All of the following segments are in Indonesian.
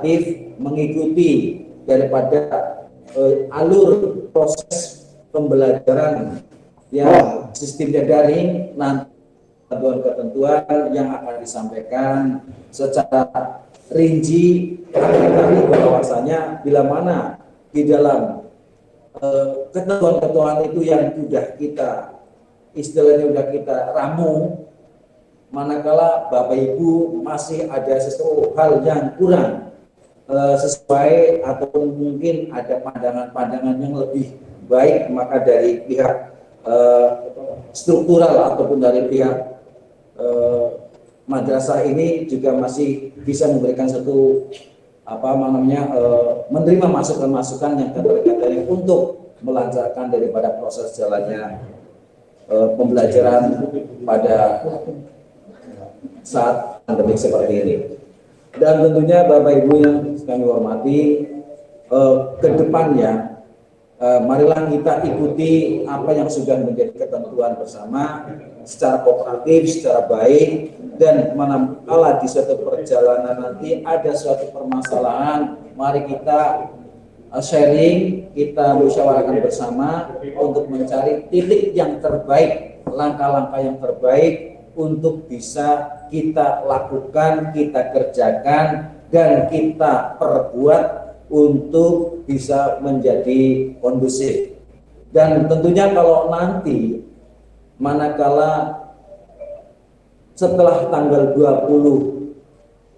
kooperatif mengikuti daripada alur proses pembelajaran yang sistemnya daring, nanti ketentuan yang akan disampaikan secara rinci tadi bahwasanya bila mana di dalam ketentuan-ketentuan itu yang sudah kita istilahnya sudah kita ramu, manakala Bapak Ibu masih ada sesuatu hal yang kurang sesuai ataupun mungkin ada pandangan-pandangan yang lebih baik, maka dari pihak struktural ataupun dari pihak madrasah ini juga masih bisa memberikan satu menerima masukan-masukan yang terkait untuk melancarkan daripada proses jalannya pembelajaran pada saat pandemi seperti ini. Dan tentunya Bapak Ibu yang kami hormati, ke depannya marilah kita ikuti apa yang sudah menjadi ketentuan bersama secara kooperatif, secara baik, dan manakala di suatu perjalanan nanti ada suatu permasalahan, mari kita sharing, kita musyawarahkan bersama untuk mencari titik yang terbaik, langkah-langkah yang terbaik untuk bisa kita lakukan, kita kerjakan, dan kita perbuat untuk bisa menjadi kondusif. Dan tentunya kalau nanti manakala setelah tanggal 20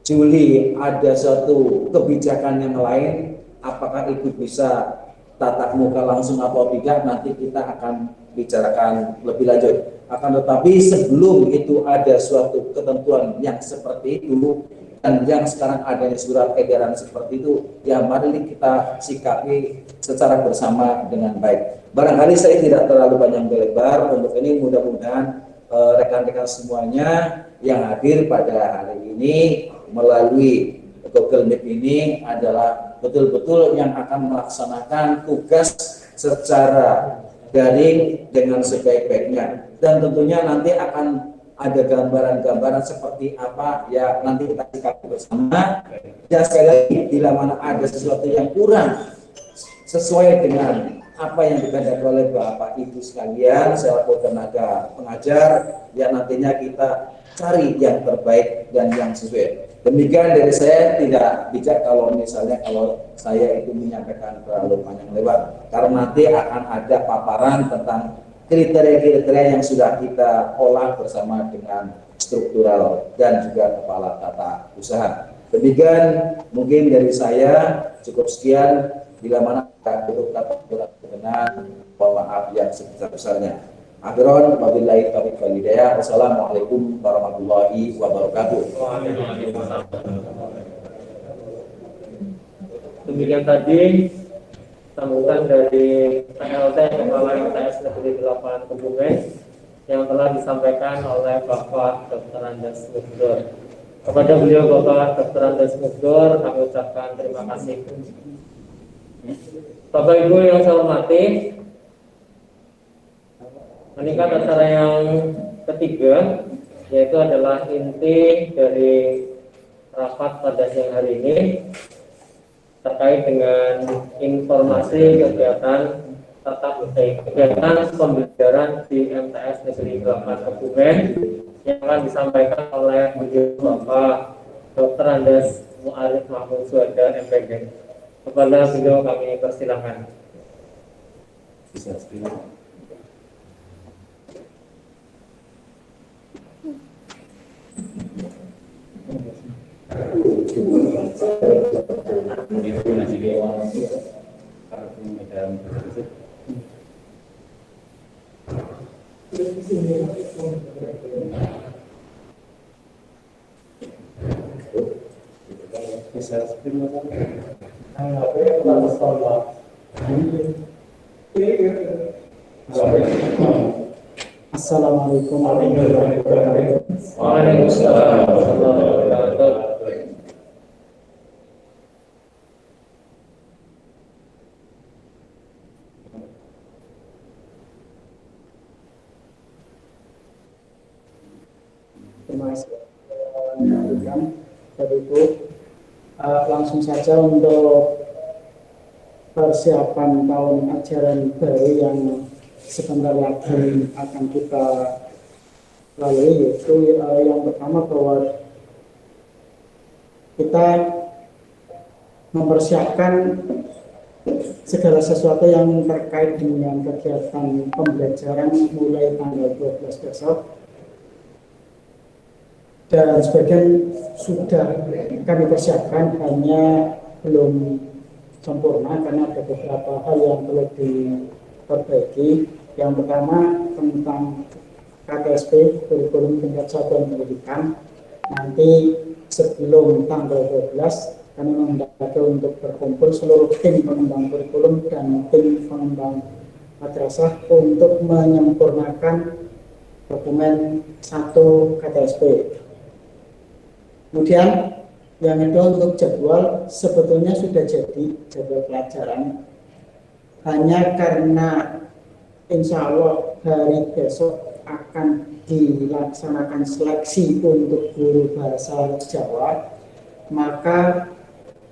Juli ada suatu kebijakan yang lain, apakah itu bisa tatap muka langsung atau tidak, nanti kita akan bicarakan lebih lanjut. Akan tetapi sebelum itu ada suatu ketentuan yang seperti itu, dan yang sekarang adanya surat edaran seperti itu, ya mari kita sikapi secara bersama dengan baik. Barangkali saya tidak terlalu banyak melebar untuk ini, mudah-mudahan rekan-rekan semuanya yang hadir pada hari ini melalui Google Meet ini adalah betul-betul yang akan melaksanakan tugas secara daring dengan sebaik-baiknya, dan tentunya nanti akan ada gambaran-gambaran seperti apa ya nanti kita sikapi bersama. Dan sekali lagi, bila mana ada sesuatu yang kurang sesuai dengan apa yang dikehendaki oleh Bapak Ibu sekalian selaku tenaga pengajar, ya nantinya kita cari yang terbaik dan yang sesuai. Demikian dari saya, tidak bijak kalau misalnya kalau saya itu menyampaikan terlalu panjang lebar, karena nanti akan ada paparan tentang kriteria-kriteria yang sudah kita olah bersama dengan struktural dan juga kepala tata usaha. Demikian mungkin dari saya, cukup sekian. Bila mana untuk kata berkenan, mohon maaf yang sebesar-besarnya. Akhiran wabillahi taufiq wal hidayah. Wassalamualaikum warahmatullahi wabarakatuh. Demikian tadi sambutan dari PLT Kepala MTS Negeri 8 Kebumen yang telah disampaikan oleh Bapak Dr. Andes Mugdor. Kepada beliau Bapak Dr. Andes Mugdor kami ucapkan terima kasih. Bapak Ibu yang saya hormati, meningkat acara yang ketiga, yaitu adalah inti dari rapat pada siang hari ini terkait dengan informasi kegiatan kegiatan pembelajaran di MTS Negeri 8 Kebumen yang akan disampaikan oleh Bapak Dr. Andes Mu'arif Mahmud Suada MPG. Kepada beliau kami persilakan. Assalamualaikum warahmatullahi wabarakatuh. Waalaikumsalam warahmatullahi wabarakatuh. Terima kasih. Bapak Ibu, Langsung saja untuk persiapan tahun ajaran baru yang sebentar lagi akan kita lalui, yaitu yang pertama bahwa kita mempersiapkan segala sesuatu yang terkait dengan kegiatan pembelajaran mulai tanggal 12 besok, dan sebagian sudah kami persiapkan, hanya belum sempurna karena ada beberapa hal yang perlu diperbaiki. Yang pertama tentang KTSP, kurikulum tingkat satuan pendidikan. Nanti sebelum tanggal 12 kami menghendaki untuk berkumpul seluruh tim pengembang kurikulum dan tim pengembang madrasah untuk menyempurnakan dokumen 1 KTSP. Kemudian yang kedua untuk jadwal, sebetulnya sudah jadi jadwal pelajaran, hanya karena insya Allah hari besok akan dilaksanakan seleksi untuk guru bahasa Jawa, maka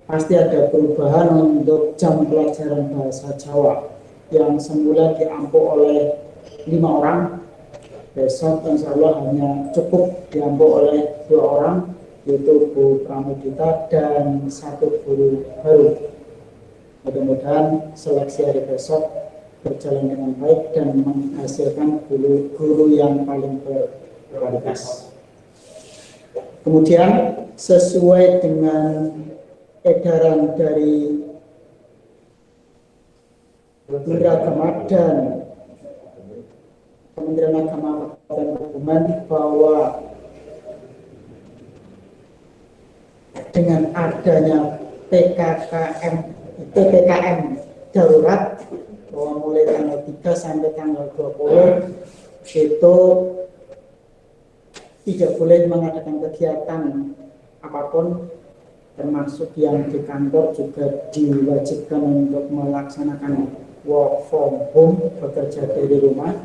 pasti ada perubahan untuk jam pelajaran bahasa Jawa yang semula diampu oleh 5 orang, besok insya Allah hanya cukup diampu oleh 2 orang, yaitu Bu Pramudita dan 1 guru baru. Mudah-mudahan seleksi hari besok berjalan dengan baik dan menghasilkan guru yang paling berkualitas. Kemudian sesuai dengan edaran dari Menteri Agama dan Kementerian Agama dan Perhubungan bahwa dengan adanya PPKM darurat, bahwa mulai tanggal 3 sampai tanggal 20 itu tidak boleh mengadakan kegiatan apapun, termasuk yang di kantor juga diwajibkan untuk melaksanakan work from home, bekerja dari rumah.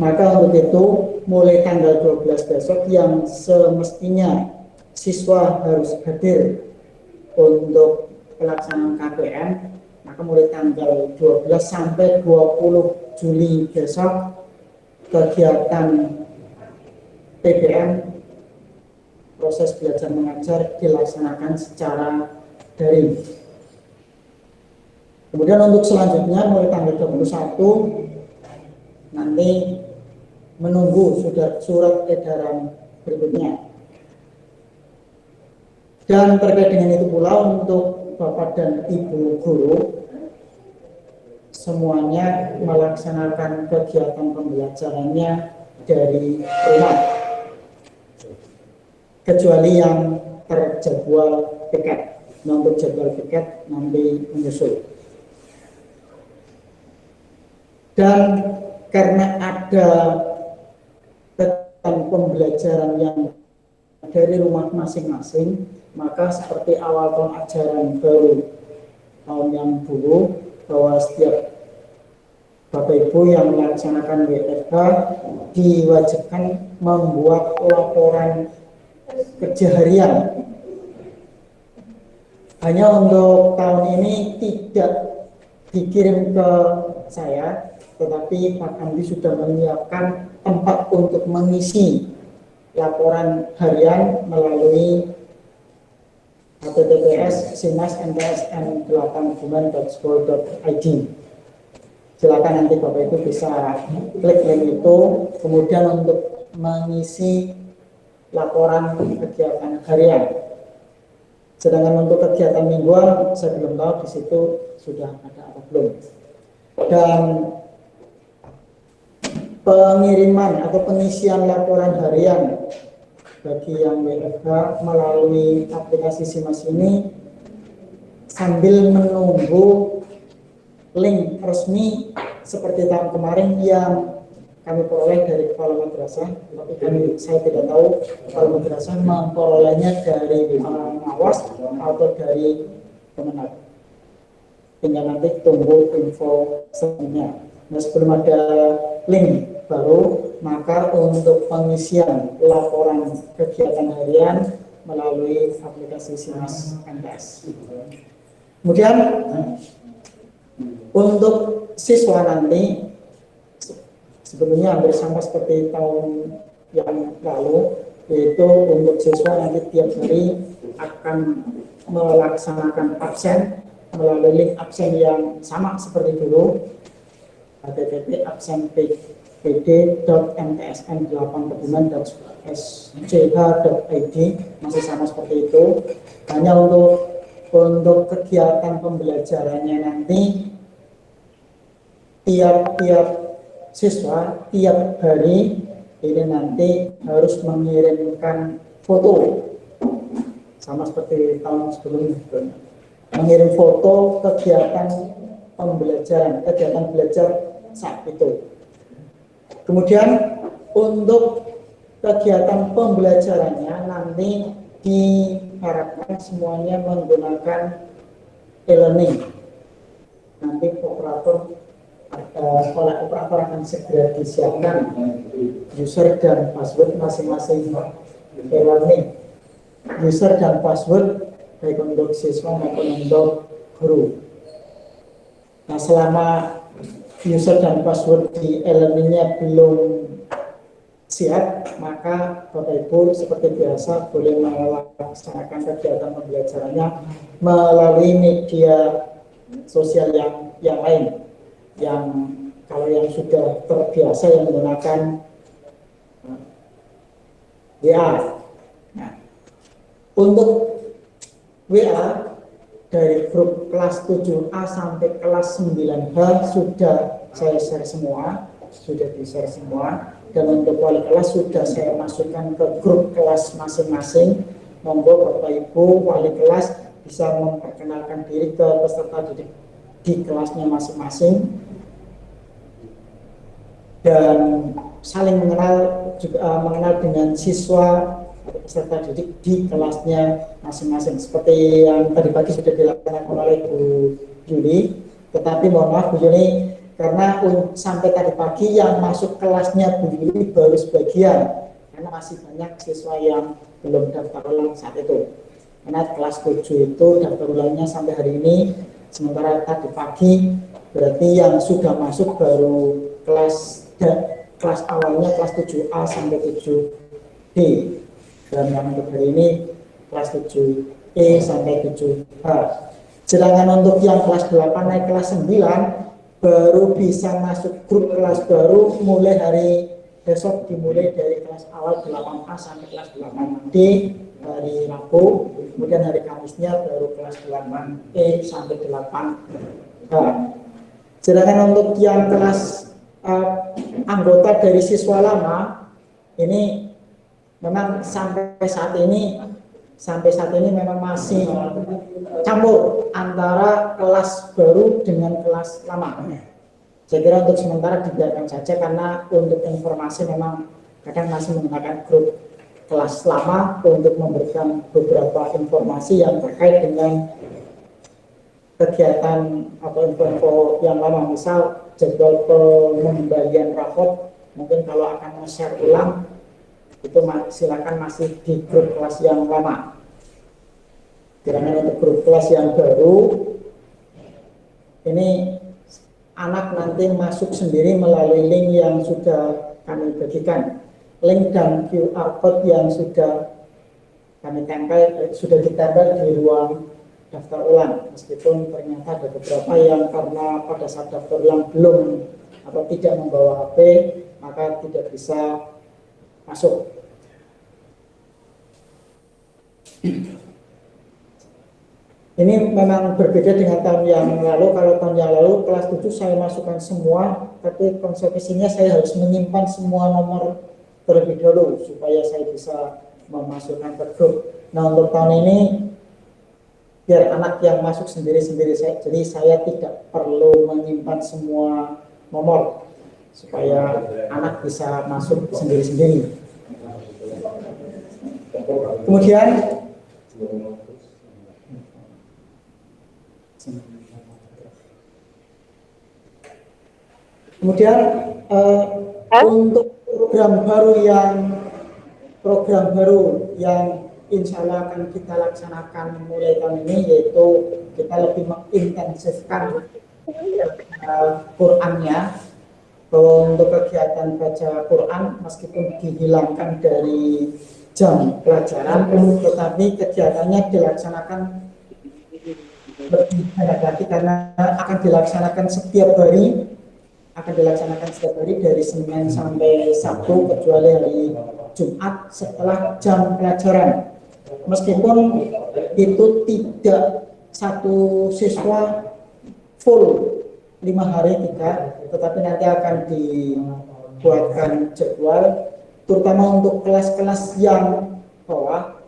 Maka untuk itu mulai tanggal 12 besok yang semestinya siswa harus hadir untuk pelaksanaan KPM, maka mulai tanggal 12 sampai 20 Juli besok kegiatan PBM, proses belajar mengajar, dilaksanakan secara daring. Kemudian untuk selanjutnya mulai tanggal 21 nanti menunggu surat edaran berikutnya. Dan terkait dengan itu pula untuk Bapak dan Ibu guru, semuanya melaksanakan kegiatan pembelajarannya dari rumah, kecuali yang terjadwal piket. Nah, untuk jadwal piket nanti menyusul. Dan karena ada kegiatan pembelajaran yang dari rumah masing-masing, maka seperti awal tahun ajaran baru tahun yang dulu, bahwa setiap Bapak Ibu yang melaksanakan WFH diwajibkan membuat laporan kerja harian. Hanya untuk tahun ini tidak dikirim ke saya, tetapi Pak Andi sudah menyiapkan tempat untuk mengisi laporan harian melalui https sinas.ntsn8guman.school.id. Silakan nanti Bapak Ibu bisa klik link itu, kemudian untuk mengisi laporan kegiatan harian. Sedangkan untuk kegiatan mingguan saya belum tahu di situ sudah ada atau belum. Dan pengiriman atau pengisian laporan harian bagi yang WFH melalui aplikasi SIMAS ini sambil menunggu link resmi seperti tahun kemarin yang kami peroleh dari kepala madrasah, tapi saya tidak tahu kepala madrasah memperolehnya dari pengawas atau dari Kemenag. Tinggal nanti tunggu info selanjutnya. Nah, sebelum ada link baru, maka untuk pengisian laporan kegiatan harian melalui aplikasi SIMAS MTS. Kemudian untuk siswa nanti sebetulnya hampir sama seperti tahun yang lalu, yaitu untuk siswa nanti tiap hari akan melaksanakan absen melalui link absen yang sama seperti dulu, http://absen.mtsn8kebumen.sch.id, masih sama seperti itu. Hanya untuk kegiatan pembelajarannya nanti tiap-tiap siswa tiap hari ini nanti harus mengirimkan foto sama seperti tahun sebelumnya, mengirim foto kegiatan pembelajaran, kegiatan belajar saat itu. Kemudian untuk kegiatan pembelajarannya nanti diharapkan semuanya menggunakan e-learning. Nanti oleh operator akan segera disiapkan user dan password masing-masing e-learning. User dan password baik untuk siswa maupun untuk guru. Nah, selama user dan password di e-learningnya belum siap, maka Bapak Ibu seperti biasa boleh melaksanakan kegiatan pembelajarannya melalui media sosial yang lain. Yang kalau yang sudah terbiasa yang menggunakan WA. Nah, untuk WA dari grup kelas 7A sampai kelas 9H sudah saya share semua, sudah di-share semua, dan untuk wali kelas sudah saya masukkan ke grup kelas masing-masing. Monggo Bapak Ibu wali kelas bisa memperkenalkan diri ke peserta didik di kelasnya masing-masing dan saling mengenal dengan siswa peserta didik di kelasnya masing-masing, seperti yang tadi pagi sudah dilakukan oleh Bu Juli. Tetapi mohon maaf Bu Juli, karena sampai tadi pagi yang masuk kelasnya Bu Juli baru sebagian, karena masih banyak siswa yang belum daftar ulang saat itu. Karena kelas 7 itu daftar ulangnya sampai hari ini, sementara tadi pagi berarti yang sudah masuk baru kelas awalnya kelas 7A sampai 7D, dan yang untuk hari ini kelas 7E sampai 7H. Sedangkan untuk yang kelas 8 naik kelas 9 baru bisa masuk grup kelas baru mulai hari besok, dimulai dari kelas awal 8A sampai kelas 8D hari Rabu, kemudian hari Kamisnya baru kelas 8E sampai 8H. Sedangkan untuk yang kelas anggota dari siswa lama ini memang sampai saat ini memang masih campur antara kelas baru dengan kelas lama. Saya kira untuk sementara dibiarkan saja, karena untuk informasi memang kadang masih menggunakan grup kelas lama untuk memberikan beberapa informasi yang terkait dengan kegiatan atau info yang lama, misal jadwal pengembalian rapot. Mungkin kalau akan share ulang itu silakan masih di grup kelas yang lama. Kiranya untuk grup kelas yang baru ini anak nanti masuk sendiri melalui link yang sudah kami bagikan, link dan QR code yang sudah kami sudah ditempel di ruang daftar ulang. Meskipun ternyata ada beberapa yang karena pada saat daftar ulang belum atau tidak membawa HP, maka tidak bisa masuk. Ini memang berbeda dengan tahun yang lalu. Kalau tahun yang lalu kelas 7 saya masukkan semua, tapi konsekuensinya saya harus menyimpan semua nomor terlebih dahulu supaya saya bisa memasukkan ke grup. Nah, untuk tahun ini biar anak yang masuk sendiri-sendiri, jadi saya tidak perlu menyimpan semua nomor supaya anak bisa masuk sendiri-sendiri. Kemudian untuk program baru yang insya Allah akan kita laksanakan mulai tahun ini, yaitu kita lebih mengintensifkan Qurannya. Untuk kegiatan baca Quran meskipun dihilangkan dari jam pelajaran, tetapi kegiatannya dilaksanakan lebih banyak lagi karena akan dilaksanakan setiap hari, dari Senin sampai Sabtu kecuali hari Jumat setelah jam pelajaran. Meskipun itu tidak satu siswa full 5 hari 3, tetapi nanti akan dibuatkan jadwal terutama untuk kelas-kelas yang bawah,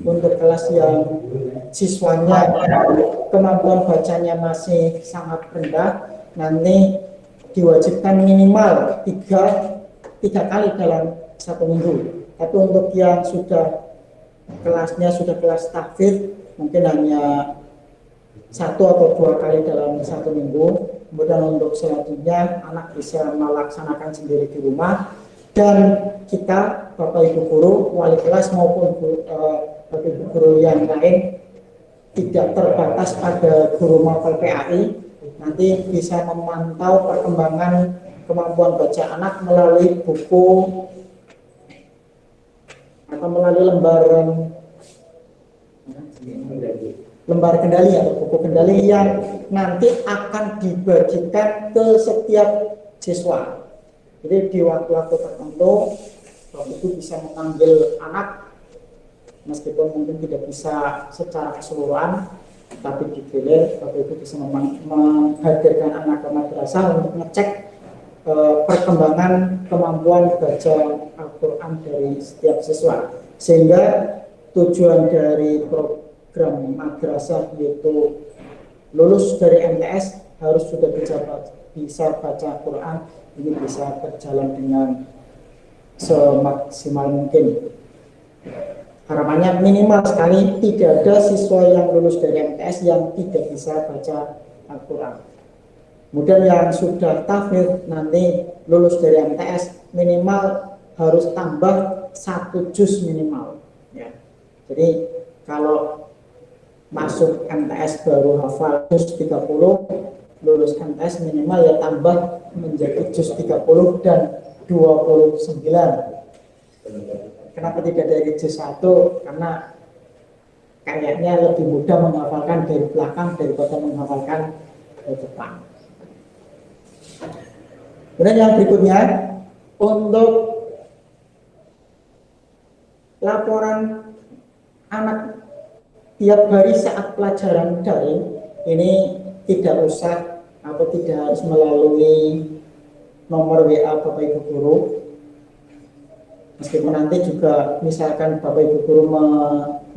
untuk kelas yang siswanya kemampuan bacanya masih sangat rendah, nanti diwajibkan minimal 3 kali dalam 1 minggu. Tapi untuk yang sudah kelasnya sudah kelas tahfidz mungkin hanya 1 atau 2 kali dalam 1 minggu. Kemudian untuk selanjutnya anak bisa melaksanakan sendiri di rumah, dan kita Bapak Ibu guru, wali kelas maupun Bapak Ibu guru yang lain tidak terbatas pada guru mapel PAI, nanti bisa memantau perkembangan kemampuan baca anak melalui buku atau melalui lembar kendali atau buku kendali yang nanti akan dibagikan ke setiap siswa. Jadi di waktu-waktu tertentu Bapak Ibu bisa memanggil anak, meskipun mungkin tidak bisa secara keseluruhan, tapi digilir Bapak Ibu bisa menghadirkan anak ke madrasah untuk ngecek perkembangan kemampuan baca Al-Quran dari setiap siswa, sehingga tujuan dari program madrasah yaitu lulus dari MTS harus sudah bisa baca Quran, ini bisa berjalan dengan semaksimal mungkin. Harapannya minimal sekali tidak ada siswa yang lulus dari MTS yang tidak bisa baca Al-Quran. Kemudian yang sudah tahfidz nanti lulus dari MTS minimal harus tambah 1 juz minimal. Ya. Jadi kalau masuk MTS baru hafal juz 30, lulus MTS minimal ya tambah menjadi juz 30 dan 29. Kenapa tidak dari juz 1? Karena kayaknya lebih mudah menghafalkan dari belakang daripada menghafalkan dari depan. Kemudian yang berikutnya, untuk laporan anak tiap hari saat pelajaran daring ini tidak usah atau tidak harus melalui nomor WA Bapak Ibu guru. Meskipun nanti juga misalkan Bapak Ibu guru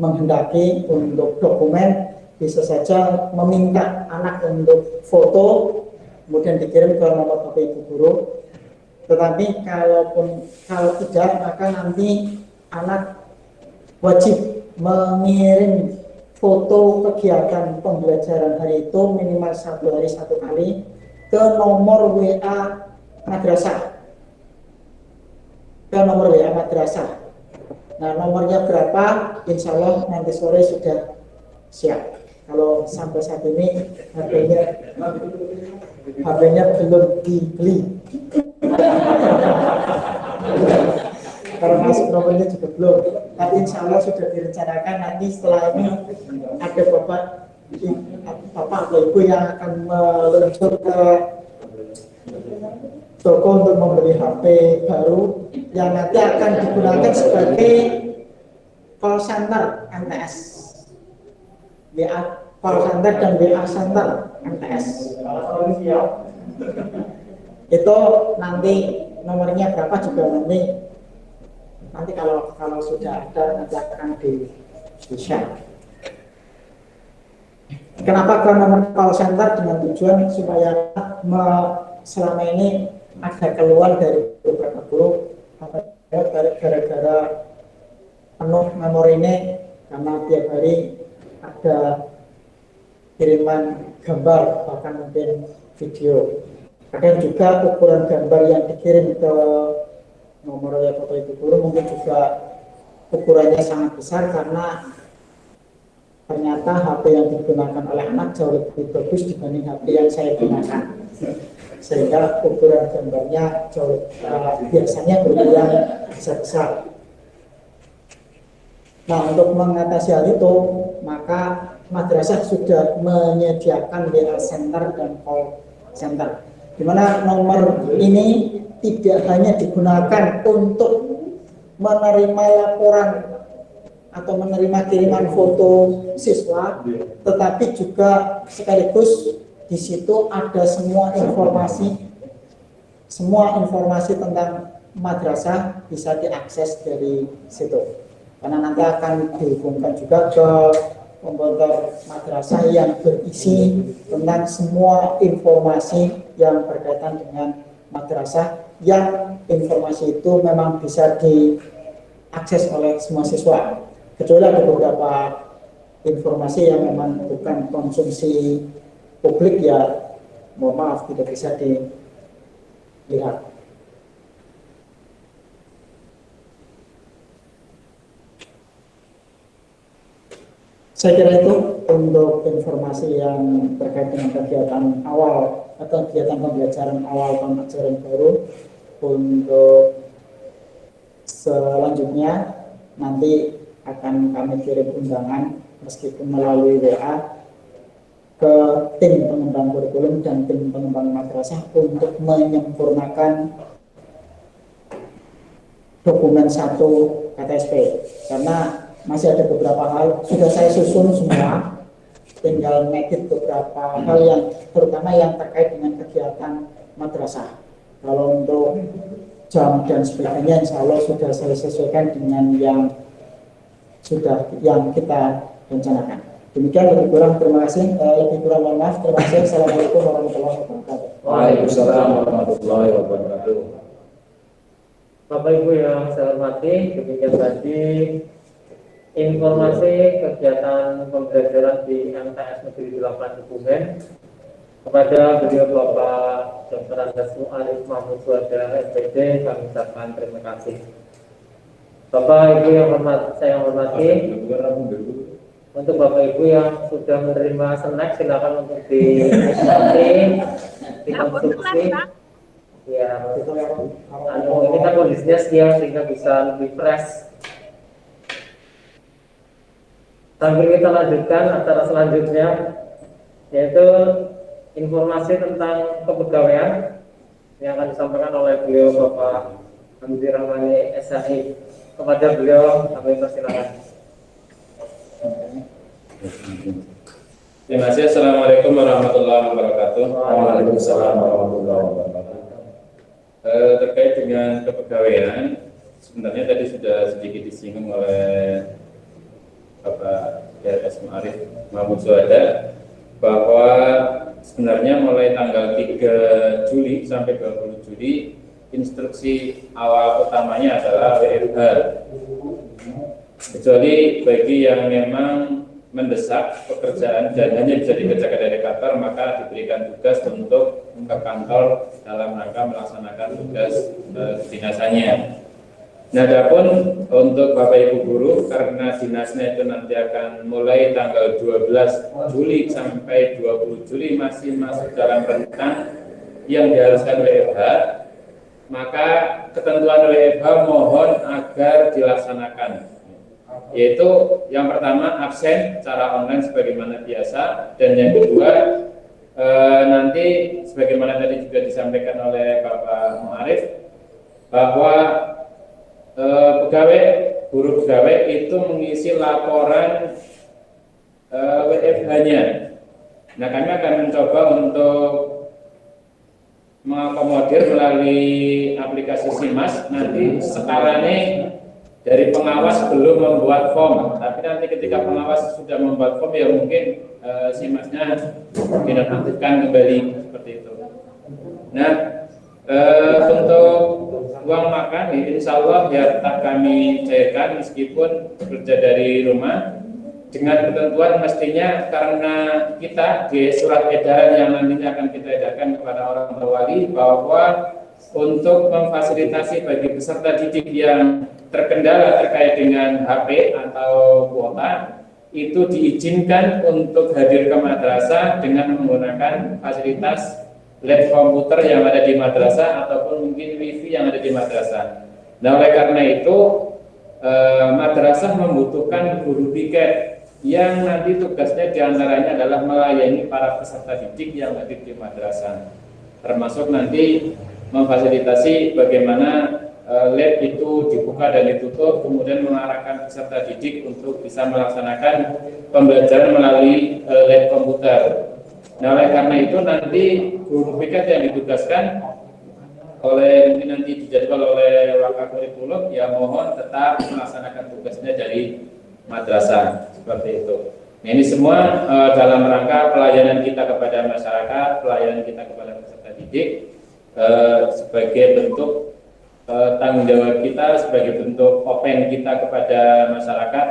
menghendaki untuk dokumen, bisa saja meminta anak untuk foto kemudian dikirim ke nomor Bapak Ibu guru. Tetapi kalau tidak, maka nanti anak wajib mengirim foto kegiatan pembelajaran hari itu minimal 1 hari 1 kali ke nomor WA madrasah. Nah, nomornya berapa? Insya Allah nanti sore sudah siap. Kalau sampai saat ini HP-nya belum dibeli. Kalau masuk nomornya juga belum. Tapi insya Allah sudah direncanakan nanti setelah ini ada bapak atau ibu yang akan meluncur ke toko untuk membeli HP baru yang nanti akan digunakan sebagai call center MTS, WA call center dan WA center MTS. Itu nanti nomornya berapa juga nanti kalau sudah ada nanti akan di-share. Kenapa ke nomor call center? Dengan tujuan supaya selama ini ada keluhan dari beberapa guru gara-gara penuh memori ini karena tiap hari ada kiriman gambar bahkan mungkin video. Kadang juga ukuran gambar yang dikirim ke nomor Bapak Ibu guru mungkin juga ukurannya sangat besar karena ternyata HP yang digunakan oleh anak jauh lebih bagus dibanding HP yang saya gunakan, sehingga ukuran gambarnya jauh biasanya berukuran besar-besar. Nah, untuk mengatasi hal itu, maka madrasah sudah menyediakan WA Center dan call center, di mana nomor ini tidak hanya digunakan untuk menerima laporan atau menerima kiriman foto siswa, tetapi juga sekaligus di situ ada semua informasi tentang madrasah bisa diakses dari situ. Karena nanti akan dihubungkan juga ke komputer madrasah yang berisi tentang semua informasi yang berkaitan dengan madrasah, yang informasi itu memang bisa diakses oleh semua siswa, kecuali ada beberapa informasi yang memang bukan konsumsi publik, ya mohon maaf tidak bisa dilihat. Saya kira itu untuk informasi yang terkait dengan kegiatan awal atau kegiatan pembelajaran awal tahun ajaran baru. Untuk selanjutnya nanti akan kami kirim undangan meskipun melalui WA ke tim pengembang kurikulum dan tim pengembang madrasah untuk menyempurnakan dokumen 1 KTSP, karena masih ada beberapa hal sudah saya susun semua, tinggal ngedit beberapa hal yang terutama yang terkait dengan kegiatan madrasah. Kalau untuk jam dan sebagainya insya Allah sudah saya sesuaikan dengan yang kita rencanakan. Demikian, lebih kurang terima kasih, lebih kurang mohon maaf. Terima kasih. Assalamualaikum warahmatullahi wabarakatuh. Waalaikumsalam warahmatullahi wabarakatuh. Bapak Ibu yang saya hormati, demikian tadi informasi kegiatan pembelajaran di MTS Negeri 8 Kebumen. Kepada beliau Bapak Dr. Andes Arif Mahmud Suhada SPD, kami ucapkan terima kasih. Bapak Ibu yang saya hormati, untuk Bapak Ibu yang sudah menerima snack, silakan untuk dinikmati, dikonsumsi. Ya, ini kan kondisinya siang sehingga bisa lebih fresh. Sambil kita lanjutkan acara selanjutnya, yaitu informasi tentang kepegawaian yang akan disampaikan oleh beliau Bapak Hamdi Rahmani SHI. Kepada beliau kami persilakan. Terima kasih. Assalamualaikum warahmatullahi wabarakatuh. Waalaikumsalam warahmatullahi wabarakatuh. Terkait dengan kepegawaian, sebenarnya tadi sudah sedikit disinggung oleh Bapak DRS Arif Mahmud Suhada bahwa sebenarnya mulai tanggal 3 Juli sampai 20 Juli instruksi awal utamanya adalah WFH, kecuali bagi yang memang mendesak pekerjaan dan hanya bisa dikerjakan dari kantor, maka diberikan tugas untuk ke kantor dalam rangka melaksanakan tugas kedinasannya. Nah, adapun untuk Bapak Ibu guru, karena dinasnya itu nanti akan mulai tanggal 12 Juli sampai 20 Juli masih masuk dalam rentang yang diharuskan WFH, maka ketentuan WFH mohon agar dilaksanakan, yaitu yang pertama absen secara online sebagaimana biasa, dan yang kedua nanti sebagaimana tadi juga disampaikan oleh Bapak Mu'arif bahwa guru pegawai itu mengisi laporan WFH-nya. Nah, kami akan mencoba untuk mengakomodir melalui aplikasi SIMAS. Nanti skalanya dari pengawas belum membuat form, tapi nanti ketika pengawas sudah membuat form, ya mungkin SIMAS-nya dinonaktifkan kembali seperti itu. Nah, untuk uang makan insya Allah ya tetap kami cairkan meskipun bekerja dari rumah, dengan ketentuan mestinya karena kita di surat edaran yang nantinya akan kita edarkan kepada orang tua wali bahwa untuk memfasilitasi bagi peserta didik yang terkendala terkait dengan HP atau kuota, itu diizinkan untuk hadir ke madrasah dengan menggunakan fasilitas lab komputer yang ada di madrasah ataupun mungkin wifi yang ada di madrasah. Nah, oleh karena itu madrasah membutuhkan guru piket yang nanti tugasnya diantaranya adalah melayani para peserta didik yang hadir di madrasah, termasuk nanti memfasilitasi bagaimana lab itu dibuka dan ditutup, kemudian mengarahkan peserta didik untuk bisa melaksanakan pembelajaran melalui lab komputer. Nah, oleh karena itu nanti guru piket yang ditugaskan mungkin nanti dijadwal oleh Wakakurikulum, ya mohon tetap melaksanakan tugasnya dari madrasah seperti itu. Nah, ini semua dalam rangka pelayanan kita kepada masyarakat, pelayanan kita kepada peserta didik sebagai bentuk tanggung jawab kita, sebagai bentuk open kita kepada masyarakat,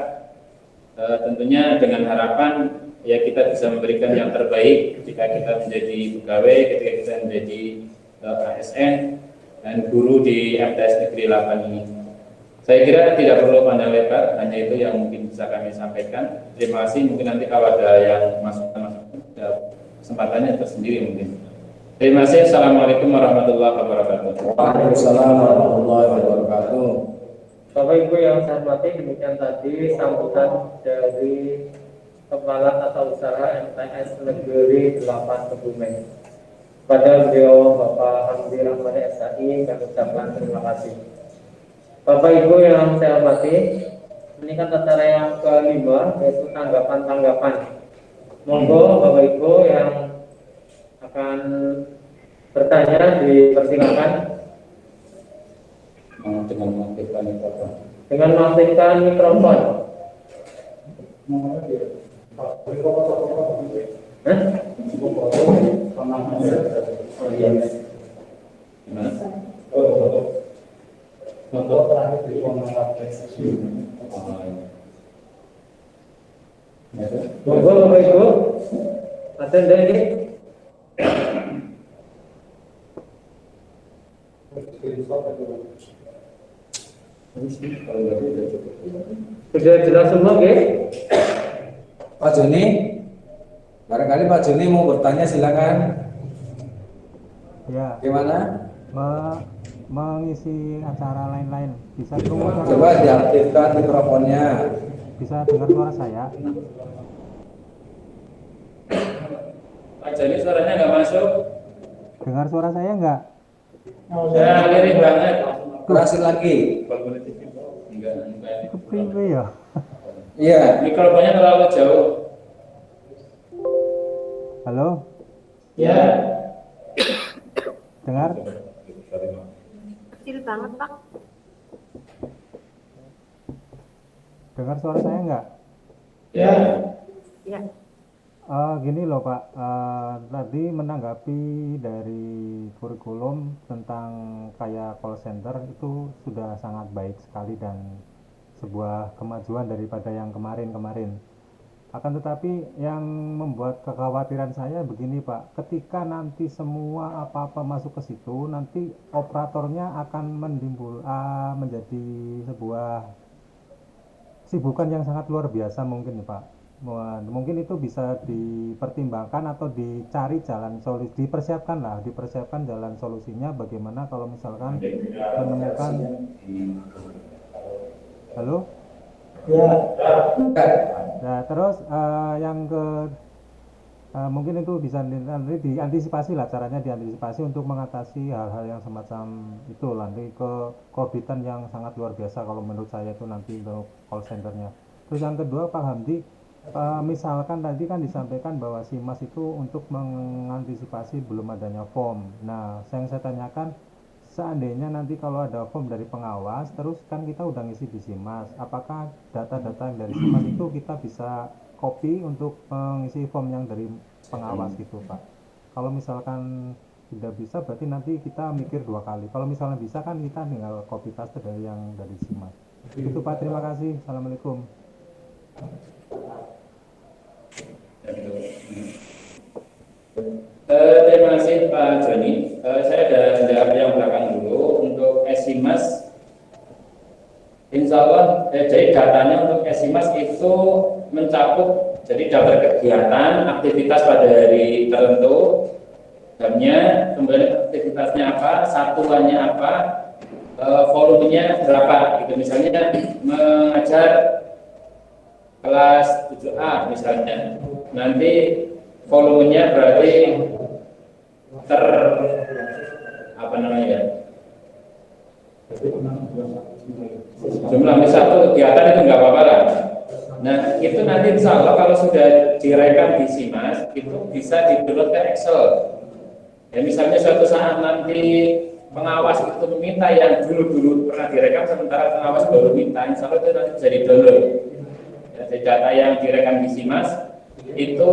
tentunya dengan harapan ya kita bisa memberikan yang terbaik ketika kita menjadi pegawai, ketika kita menjadi ASN dan guru di MTS Negeri 8 ini. Saya kira tidak perlu panjang lebar, hanya itu yang mungkin bisa kami sampaikan. Terima kasih. Mungkin nanti kalau ada yang masukan, kesempatannya tersendiri mungkin. Terima kasih. Assalamualaikum warahmatullahi wabarakatuh. Waalaikumsalam warahmatullahi wabarakatuh. Bapak Ibu yang saya hormati, demikian tadi sambutan dari Kepala Tata Usaha MTS Negeri 8 Kebumen. Pada beliau Bapak Hamdi Rahmadi SAI, kami ucapkan terima kasih. Bapak Ibu yang saya hormati, ini kan acara yang kelima, yaitu tanggapan-tanggapan. Monggo Bapak Ibu yang akan bertanya dipersilakan Dengan mengaktifkan mikrofon. dengan mengaktifkan mikrofon. Hah? Oh iya. Gimana? Monggo Bapak Ibu, ada ini. Sudah jelas semua, guys? Pak Joni, barangkali Pak Joni mau bertanya, silakan. Ya, Gimana? mengisi acara lain-lain. Bisa tunggu Coba diaktifkan mikrofonnya. bisa dengar suara saya. Pak Joni suaranya nggak masuk. Dengar suara saya enggak? Ya, lirik banget. Berhasil lagi. Enggak. Kepriwe ya? Iya. Mikrofonnya terlalu jauh. Halo, Ya. dengar? Kecil banget, Pak. Dengar suara saya enggak? Ya. Ya. Gini loh Pak, tadi menanggapi dari kurikulum tentang kayak call center itu sudah sangat baik sekali dan sebuah kemajuan daripada yang kemarin-kemarin. Akan tetapi yang membuat kekhawatiran saya begini Pak, ketika nanti semua apa-apa masuk ke situ, nanti operatornya akan menjadi sebuah sibukan yang sangat luar biasa mungkin Pak. Mungkin itu bisa dipertimbangkan atau dicari jalan solusi, dipersiapkan jalan solusinya bagaimana kalau misalkan menemukan. Halo? Ya, Nah, terus yang ke mungkin itu bisa nanti diantisipasi lah, caranya diantisipasi untuk mengatasi hal-hal yang semacam itu nanti keorbitan yang sangat luar biasa kalau menurut saya itu nanti untuk call centernya. Terus yang kedua Pak Hamdi, misalkan tadi kan disampaikan bahwa SIMAS itu untuk mengantisipasi belum adanya form. Nah, yang saya tanyakan, seandainya nanti kalau ada form dari pengawas, terus kan kita udah ngisi di SIMAS, apakah data-data yang dari SIMAS itu kita bisa copy untuk mengisi form yang dari pengawas gitu Pak? Kalau misalkan tidak bisa, berarti nanti kita mikir dua kali. Kalau misalnya bisa kan kita tinggal copy paste dari yang dari SIMAS. Itu Pak, terima kasih. Assalamualaikum. Terima kasih Pak Joni. Saya ada jawab yang belakang itu mencakup jadi daftar kegiatan, aktivitas pada hari tertentu, jamnya, kemudian aktivitasnya apa, satuannya apa, volumenya berapa gitu. Misalnya mengajar kelas 7A misalnya, nanti volumenya berarti apa namanya, jumlah satu kegiatan itu nggak apa-apa lah. Nah itu nanti insya Allah kalau sudah direkam di SIMAS itu bisa di-download ke Excel. Ya misalnya suatu saat nanti pengawas itu meminta yang dulu pernah direkam, sementara pengawas baru minta, insya Allah itu nanti bisa di-download. Ya, data yang direkam di SIMAS itu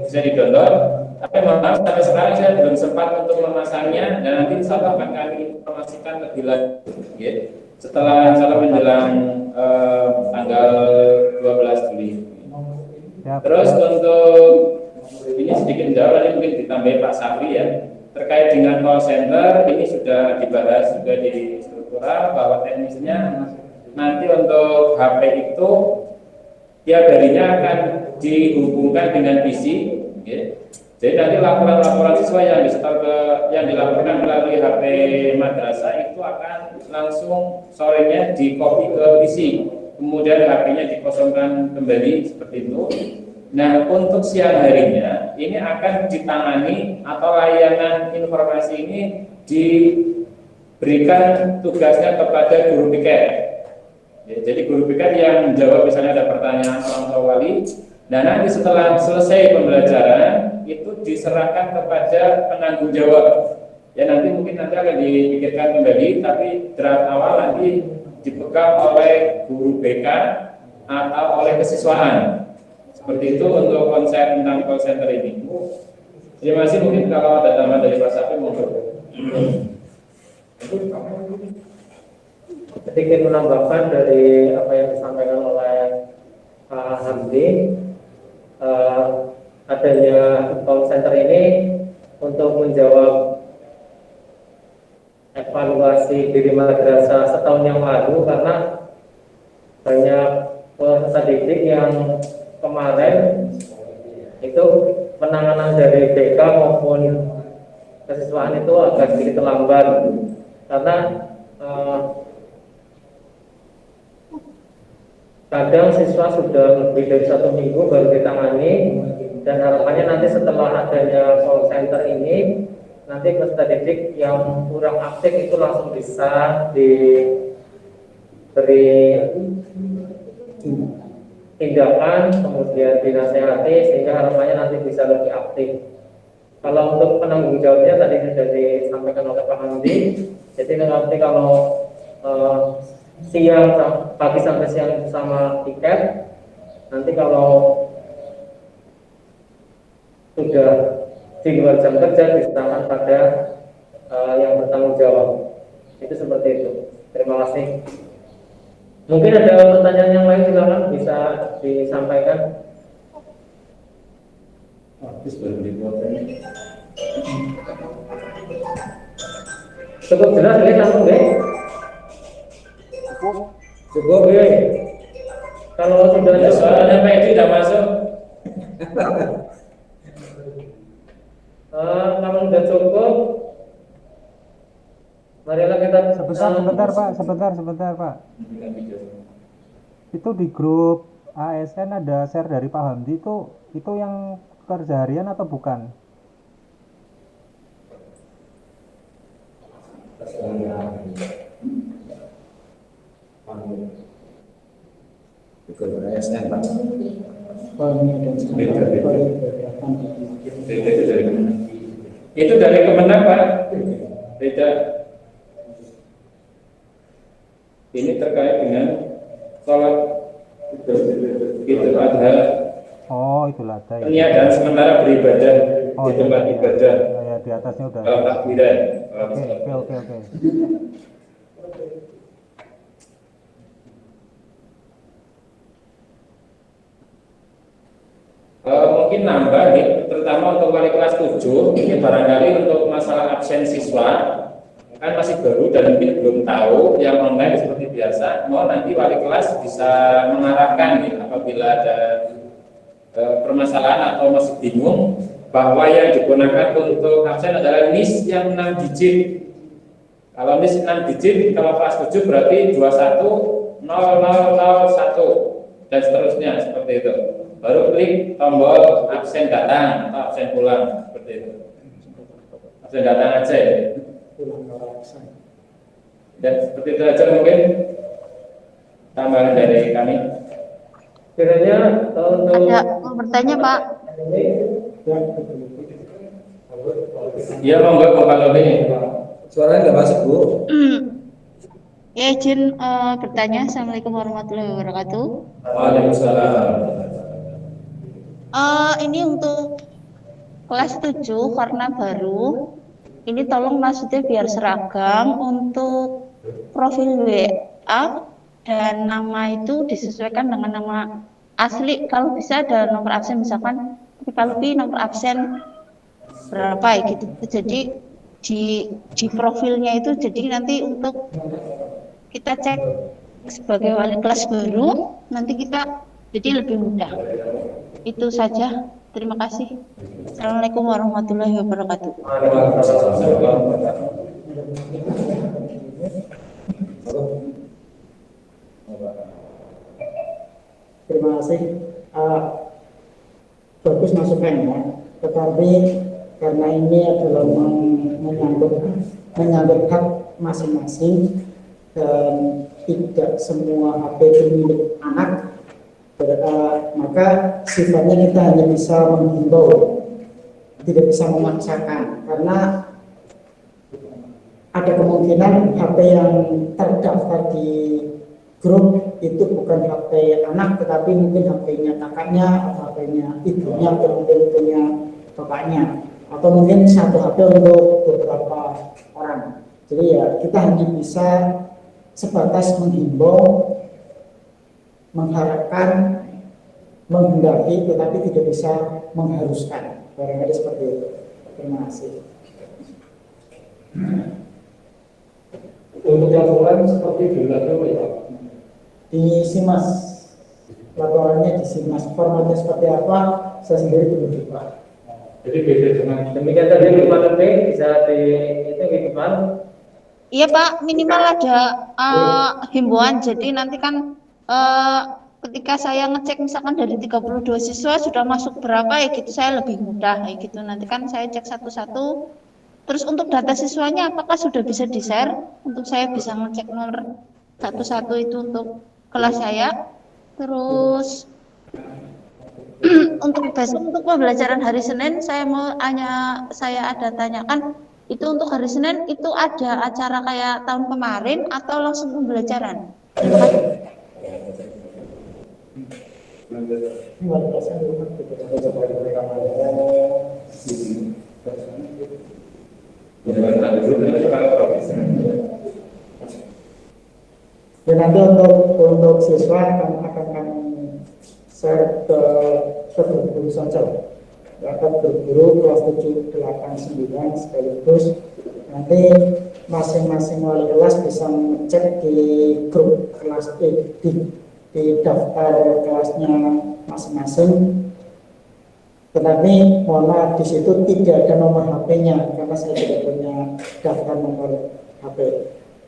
bisa di-download. Tapi maaf sampai sekarang saya belum sempat untuk memasangnya, dan nanti insya Allah akan kami informasikan lebih lanjut. Ya. Setelah insya Allah menjelang tanggal 12 Juli. Terus untuk ini sedikit jauh, nanti mungkin ditambahin Pak Safri ya. Terkait dengan call center, ini sudah dibahas juga di struktural bahwa teknisnya nanti untuk HP itu tiap harinya akan dihubungkan dengan PC. Ya. Jadi nanti laporan-laporan siswa yang dilaporkan melalui HP madrasah itu akan langsung sorenya di copy ke PC, kemudian HP-nya dikosongkan kembali seperti itu. Nah untuk siang harinya ini akan ditangani atau layanan informasi ini diberikan tugasnya kepada guru piket. Ya, jadi guru piket yang menjawab misalnya ada pertanyaan orang tua wali. Nah nanti setelah selesai pembelajaran itu diserahkan kepada penanggung jawab. Ya nanti mungkin akan dipikirkan kembali, tapi draft awal nanti dipegang oleh guru BK atau oleh kesiswaan. Seperti itu untuk konsep tentang call center ini. Terima kasih, mungkin kalau ada tambahan dari Pak Safi monggo. Sedikit menambahkan dari apa yang disampaikan oleh Pak Hamdi. Adanya call center ini untuk menjawab evaluasi diri madrasah setahun yang lalu, karena banyak peserta didik yang kemarin itu penanganan dari BK maupun kesiswaan itu agak sedikit terlambat karena kadang siswa sudah lebih dari 1 minggu baru ditangani, dan harapannya nanti setelah adanya call center ini nanti peserta didik yang kurang aktif itu langsung bisa diberi tindakan, kemudian dinasehati sehingga harapannya nanti bisa lebih aktif. Kalau untuk penanggung jawabnya tadi sudah disampaikan oleh Pak Hamdi, jadi nanti kalau siang pagi sampai siang sama tiket, nanti kalau sudah di luar jam kerja diserahkan pada yang bertanggung jawab. Itu seperti itu. Terima kasih. Mungkin ada pertanyaan yang lain, silakan bisa disampaikan. Habis baru dipotong. Cukup jelas ini langsung deh. Cukup ya. Kalau sudah Ya, soalnya Pak Edi sudah masuk. Kalau sudah cukup, marilah kita sebentar Pak. Itu di grup ASN ada share dari Pak Hamdi, itu yang kerja harian atau bukan? Grup ASN Pak. Itu dari Kemenang Pak. Beda. Ini terkait dengan sholat Idul Adha. Oh, itulah ada ya. Peniadaan sementara beribadah di tempat ibadah. Ya, di atasnya udah. Kalau takbiran. Oke. Mungkin nambah nih, terutama untuk wali kelas 7, ini barangkali untuk masalah absen siswa. kan masih baru dan mungkin belum tahu yang online seperti biasa, mau nanti wali kelas bisa mengarahkan ya, apabila ada permasalahan atau masih bingung bahwa yang digunakan untuk absen adalah NIS yang 6 digit. Kalau NIS 6 digit, kalau kelas 7 berarti 210001 dan seterusnya seperti itu. Baru klik tombol absen datang atau absen pulang seperti itu. Absen datang aja ya. Dan seperti itu aja mungkin tambahan dari kami. Kiranya untuk Mau bertanya Pak. Iya monggo kalau ini. Suaranya nggak masuk, Bu. Ya izin bertanya. Assalamualaikum warahmatullahi wabarakatuh. Waalaikumsalam. Ini untuk kelas 7 karena baru. Ini tolong maksudnya biar seragam untuk profil WA dan nama itu disesuaikan dengan nama asli. Kalau bisa ada nomor absen misalkan kalau lebih nomor absen berapa ya gitu. Jadi di profilnya itu jadi nanti untuk kita cek sebagai wali kelas baru nanti kita jadi lebih mudah. Itu saja. Terima kasih. Assalamualaikum warahmatullahi wabarakatuh. Terima kasih. Bagus masukannya, tetapi karena ini adalah menyangkut hak masing-masing dan tidak semua HP itu milik anak, maka sifatnya kita hanya bisa menghimbau, tidak bisa memaksakan, karena ada kemungkinan HP yang terdaftar di grup itu bukan HP anak, tetapi mungkin HP-nya kakaknya atau HP-nya ibunya atau mungkin punya bapaknya, atau mungkin satu HP untuk beberapa orang. Jadi ya kita hanya bisa sebatas menghimbau, mengharapkan, menghendaki, tetapi tidak bisa mengharuskan. Barangkali seperti itu. Terima kasih. untuk yang lain seperti bulan itu ya. Di SIMAS, laporannya di SIMAS, formatnya seperti apa, saya sendiri belum lupa. Jadi beda dengan demikian tadi Pak bisa di itu gitu Pak. Iya Pak, minimal ada himbauan. Jadi nanti kan ketika saya ngecek misalkan dari 32 siswa sudah masuk berapa ya gitu, saya lebih mudah kayak gitu. Nanti kan saya cek satu-satu. Terus untuk data siswanya apakah sudah bisa di-share untuk saya bisa ngecek nomor satu-satu itu untuk kelas saya. Terus untuk besok untuk pembelajaran hari Senin saya ada tanyakan itu untuk hari Senin itu ada acara kayak tahun kemarin atau langsung pembelajaran? Terima kasih. Dan nanti untuk siswa akan kami share ke guru saja. Akan berguru kelas 7, 8, 9 sekaligus. Nanti masing-masing wali kelas bisa mengecek di grup kelas di daftar kelasnya masing-masing. Tetapi mohon maaf di situ tidak ada nomor HP-nya karena saya tidak punya daftar nomor HP.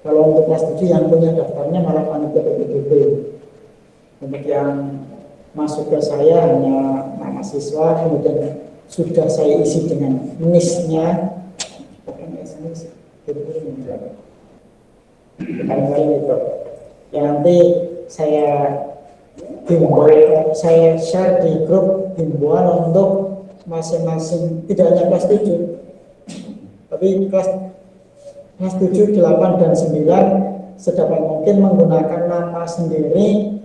Kalau untuk kelas 7 yang punya daftarnya malah panitia PPDB. Untuk yang masuk ke saya hanya nama siswa, kemudian sudah saya isi dengan NIS-nya. Bukan SMS, kali itu. Yang nanti saya saya share di grup himbauan untuk masing-masing, tidak hanya kelas 7, tapi kelas 7, 8, dan 9 sedapat mungkin menggunakan nama sendiri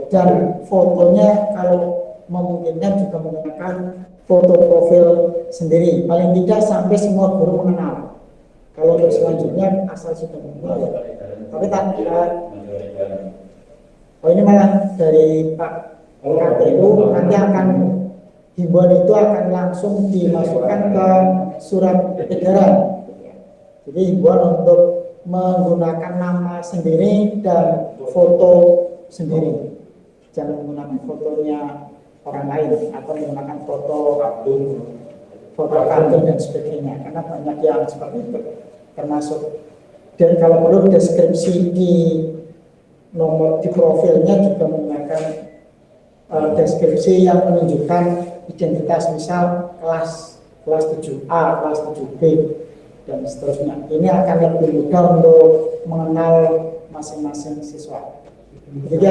dan fotonya kalau memungkinkan juga menggunakan foto profil sendiri, paling tidak sampai semua guru mengenal. Kalau untuk selanjutnya asal sudah mengenal ya. Tapi ini malah dari Pak KPU nanti akan himbauan itu akan langsung dimasukkan ke surat edaran Jadi himbauan untuk menggunakan nama sendiri dan foto sendiri. Jangan menggunakan fotonya orang lain atau menggunakan foto kartun dan sebagainya. Karena banyak yang seperti itu. Termasuk dan kalau perlu deskripsi di nomor di profilnya juga menggunakan deskripsi yang menunjukkan identitas, misal kelas 7A, kelas 7B dan seterusnya. Ini akan lebih mudah untuk mengenal masing-masing siswa. Jadi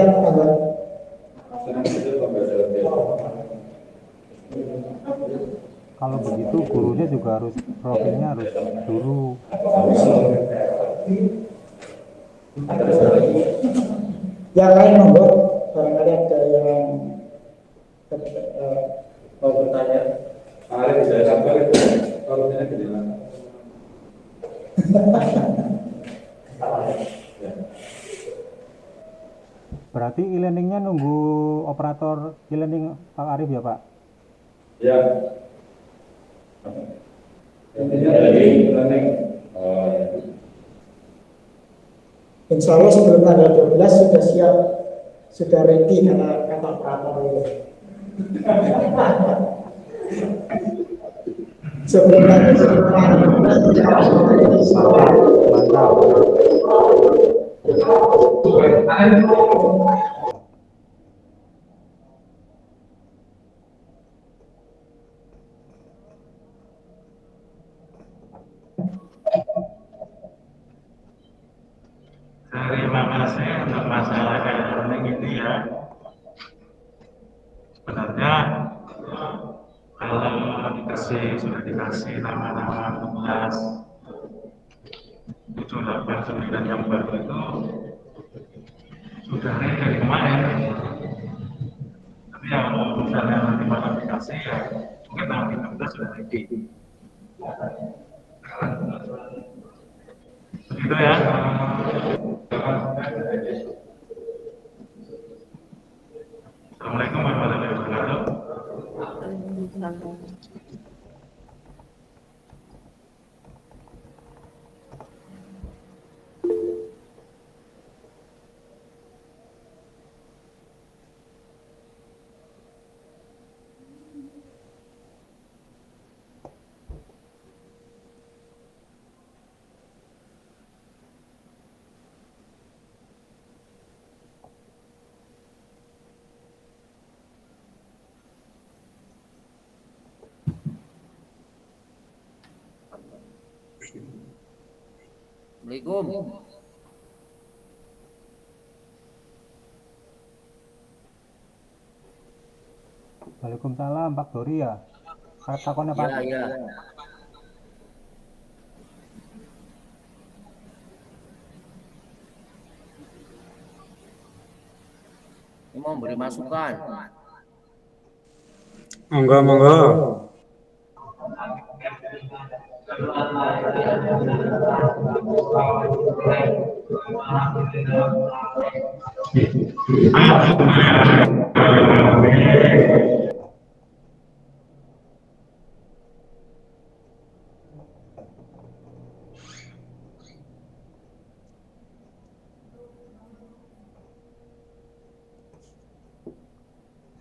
kalau begitu gurunya juga harus profilnya harus guru. Yang lain monggo, barangkali ada yang mau bertanya. Bisa sampai kalau tidak kejelas. Berarti e-learningnya nunggu operator e-learning Pak Arif ya Pak? Ya. Jadi e-learning. insya Allah sebelum tanggal 12 sudah siap, sudah ready kata operator itu. Sebelum tanggal 12. Mantap. Terima kasih untuk masalah e-learning ini ya. Sebenarnya kalau sudah dikasih nama-nama kelas 7, 8, 9 yang baru itu sudah ready dari kemarin. Tapi yang misalnya nanti modifikasi ya mungkin tanggal 13 sudah ready. Begitu ya. Assalamualaikum warahmatullahi wabarakatuh. Assalamualaikum. Waalaikumsalam Pak Dori ya. Takonnya Pak. Ya. Ini mau beri masukan. Monggo.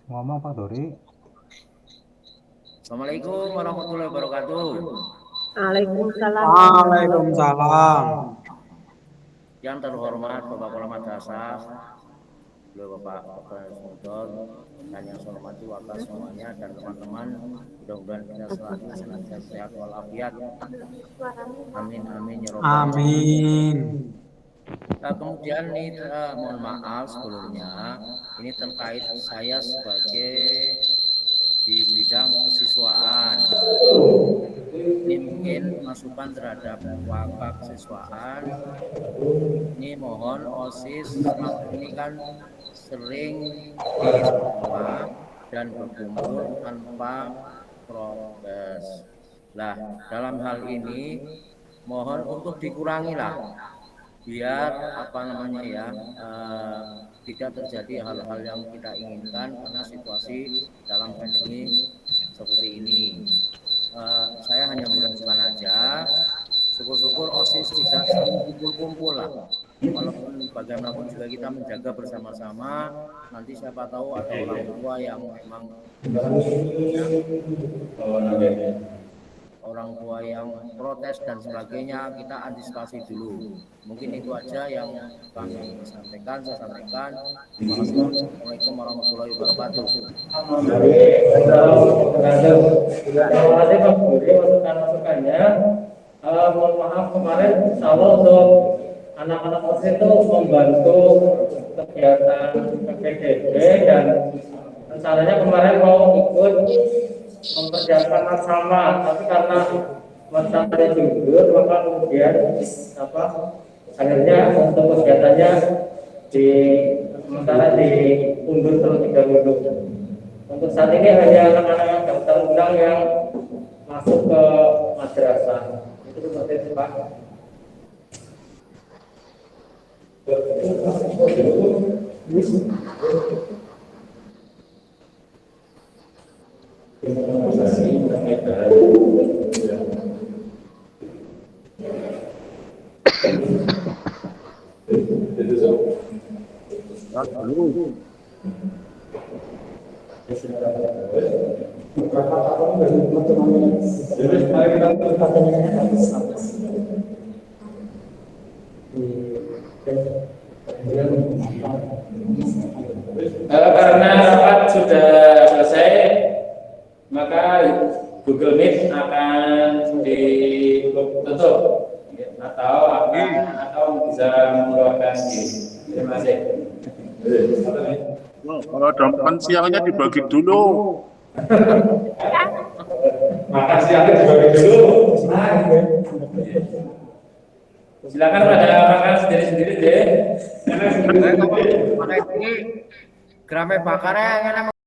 Ngomong Pak Dori. Assalamualaikum warahmatullahi wabarakatuh. Waalaikumsalam. Yang terhormat Bapak Kepala Madrasah, beliau Bapak Dr. dan yang saya hormati wakil semuanya dan teman-teman, mudah-mudahan kita selalu senantiasa sehat walafiat. Amin ya rabbal alamin. Kemudian ini mohon maaf sebelumnya, ini terkait saya sebagai di bidang kesiswaan. Ini mungkin masukan terhadap wakaf kesiswaan. Ini mohon OSIS ini kan sering di sekolah dan berkumpul tanpa prokes. Nah, dalam hal ini mohon untuk dikurangi lah, biar tidak terjadi hal-hal yang kita inginkan karena situasi dalam pandemi seperti ini. Saya hanya menjelaskan aja syukur-syukur OSIS tidak sering kumpul-kumpul lah. Walaupun bagaimanapun juga kita menjaga bersama-sama. Nanti siapa tahu ada orang tua yang memang orang tua yang protes dan sebagainya, kita antisipasi dulu. Mungkin itu aja yang kami sampaikan. Saya sampaikan. Terima kasih. Assalamualaikum warahmatullahi wabarakatuh. Terima kasih Pak Budi masukan-masukannya. Mohon maaf kemarin kalau untuk anak-anak OSIS itu membantu kegiatan PPDB dan rencananya kemarin mau ikut mempersiapkan sama, tapi karena masanya jujur maka kemudian akhirnya untuk kegiatannya sementara diundur terlebih dahulu. Untuk saat ini hanya anak-anak yang daftar undang yang masuk ke madrasah. Itu seperti itu Pak. Karena rapat sudah selesai, maka Google Meet akan ditutup atau bisa mengeluarkan diri. Terima kasih. Kalau ada makan siangnya dibagi dulu. Makan siangnya dibagi dulu. Silakan pada makan sendiri-sendiri deh. Ini Grame bakarnya